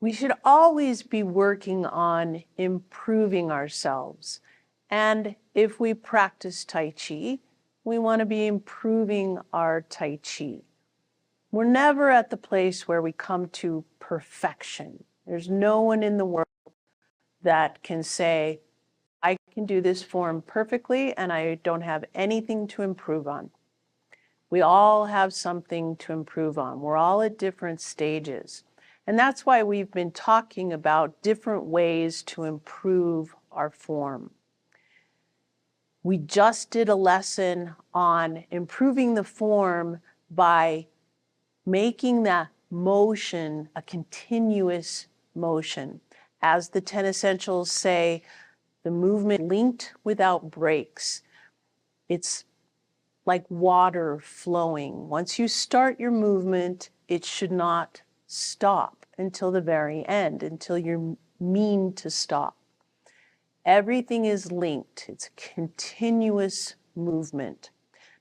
We should always be working on improving ourselves. And if we practice Tai Chi, we want to be improving our Tai Chi. We're never at the place where we come to perfection. There's no one in the world that can say, I can do this form perfectly and I don't have anything to improve on. We all have something to improve on. We're all at different stages. And that's why we've been talking about different ways to improve our form. We just did a lesson on improving the form by making that motion a continuous motion. As the 10 Essentials say, the movement linked without breaks. It's like water flowing. Once you start your movement, it should not stop until the very end, until you mean to stop. Everything is linked. It's a continuous movement.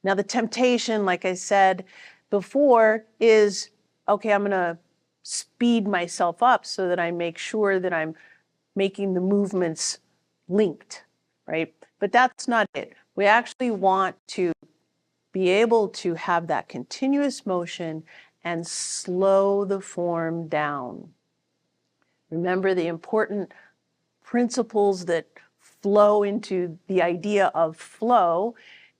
Now, the temptation, like I said before, is, okay, I'm going to speed myself up so that I make sure that I'm making the movements linked, right? But that's not it. We actually want to be able to have that continuous motion and slow the form down. Remember, the important principles that flow into the idea of flow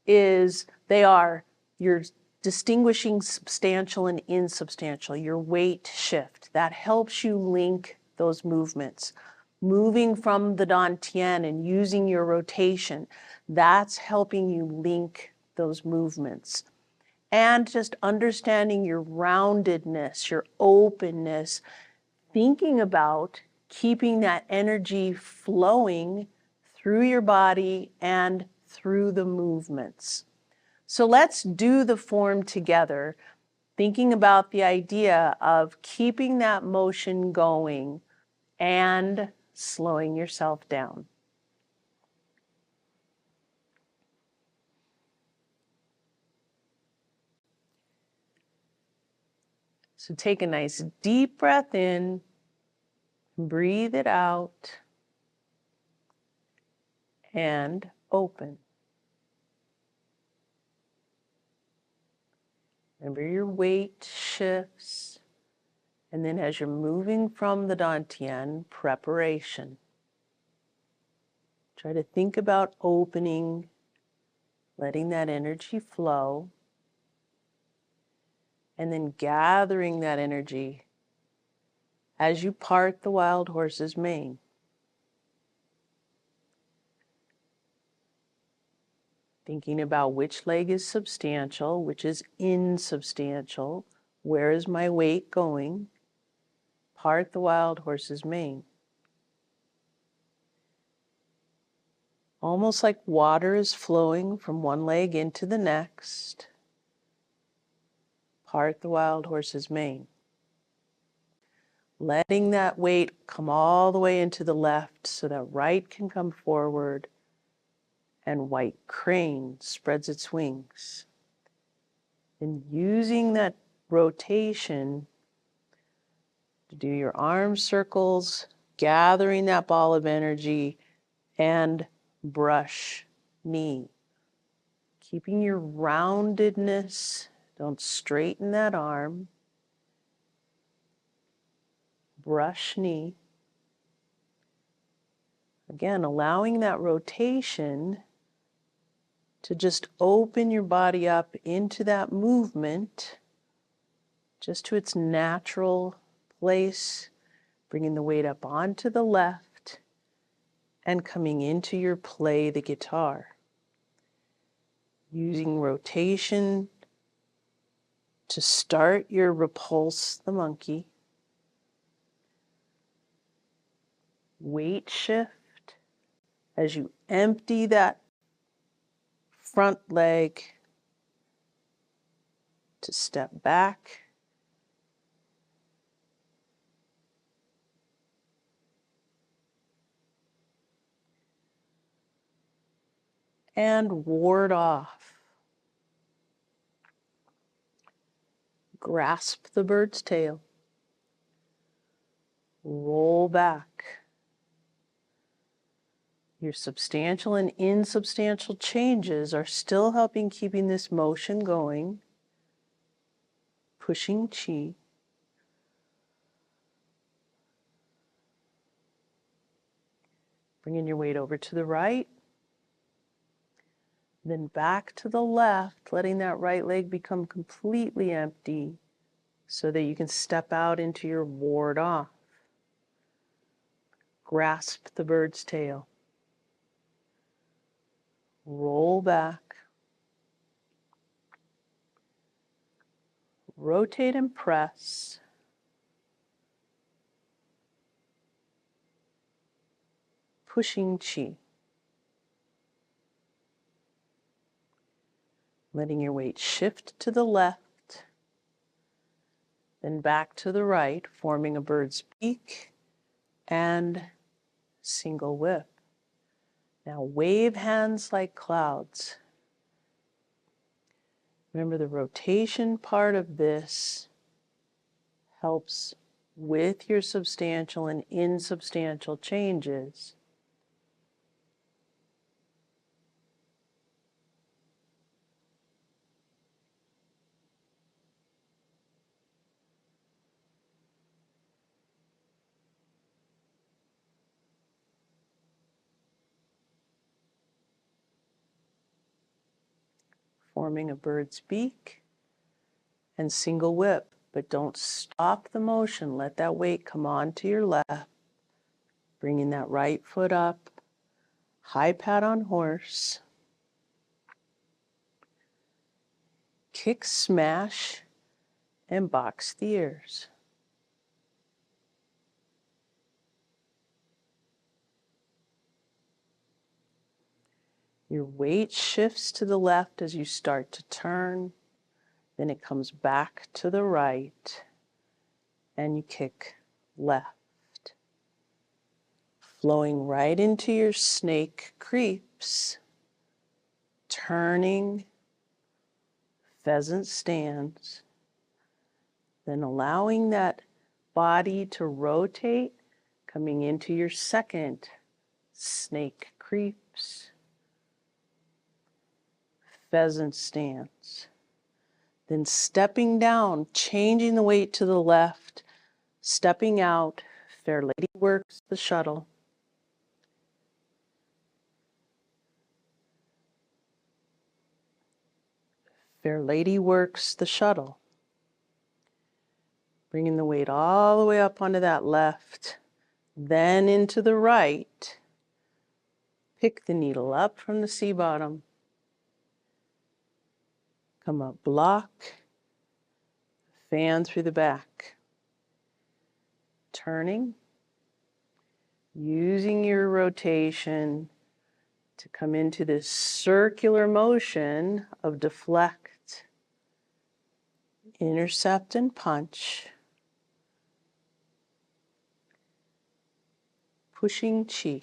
is they are your distinguishing substantial and insubstantial, your weight shift. That helps you link those movements. Moving from the dantian and using your rotation, that's helping you link those movements. And just understanding your roundedness, your openness, thinking about keeping that energy flowing through your body and through the movements. So let's do the form together, thinking about the idea of keeping that motion going and slowing yourself down. So take a nice deep breath in, breathe it out, and open. Remember, your weight shifts. And then as you're moving from the dantian, preparation. Try to think about opening, letting that energy flow, and then gathering that energy as you part the wild horse's mane. Thinking about which leg is substantial, which is insubstantial, where is my weight going? Part the wild horse's mane. Almost like water is flowing from one leg into the next. Part the wild horse's mane. Letting that weight come all the way into the left so that right can come forward and white crane spreads its wings. And using that rotation to do your arm circles, gathering that ball of energy, and brush knee. Keeping your roundedness, don't straighten that arm. Brush knee. Again, allowing that rotation to just open your body up into that movement, just to its natural place, bringing the weight up onto the left and coming into your play the guitar. Using rotation to start your repulse the monkey. Weight shift as you empty that front leg to step back. And ward off. Grasp the bird's tail. roll back. Your substantial and insubstantial changes are still helping keeping this motion going, pushing chi. Bringing your weight over to the right, then back to the left, letting that right leg become completely empty so that you can step out into your ward off. Grasp the bird's tail. Roll back. Rotate and press. Pushing chi. Letting your weight shift to the left, then back to the right, forming a bird's beak and single whip. Now wave hands like clouds. Remember, the rotation part of this helps with your substantial and insubstantial changes. Forming a bird's beak and single whip, but don't stop the motion. Let that weight come onto your left, bringing that right foot up, high pat on horse, kick, smash, and box the ears. Your weight shifts to the left as you start to turn, then it comes back to the right, and you kick left. Flowing right into your snake creeps, turning, pheasant stance, then allowing that body to rotate, coming into your second snake creeps, pheasant stance. Then stepping down, changing the weight to the left, stepping out, fair lady works the shuttle. Fair lady works the shuttle. Bringing the weight all the way up onto that left, then into the right. Pick the needle up from the sea bottom. Come up, block, fan through the back. Turning, using your rotation to come into this circular motion of deflect, intercept, and punch. Pushing chi.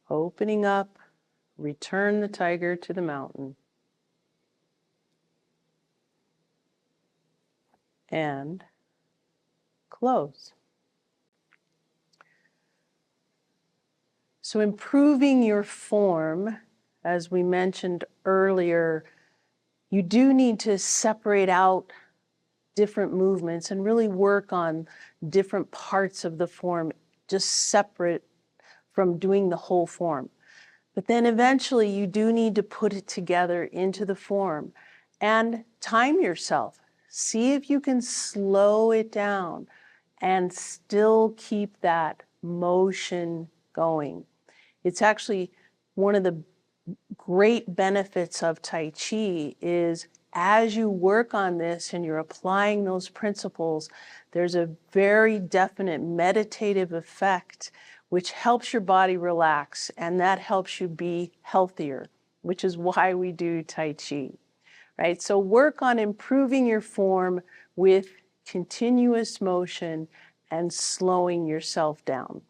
Opening up, return the tiger to the mountain. And close. So improving your form, as we mentioned earlier, you do need to separate out different movements and really work on different parts of the form, just separate from doing the whole form. But then eventually you do need to put it together into the form and time yourself. See if you can slow it down and still keep that motion going. It's actually one of the great benefits of Tai Chi is as you work on this and you're applying those principles, there's a very definite meditative effect which helps your body relax, and that helps you be healthier, which is why we do Tai Chi, right? So work on improving your form with continuous motion and slowing yourself down.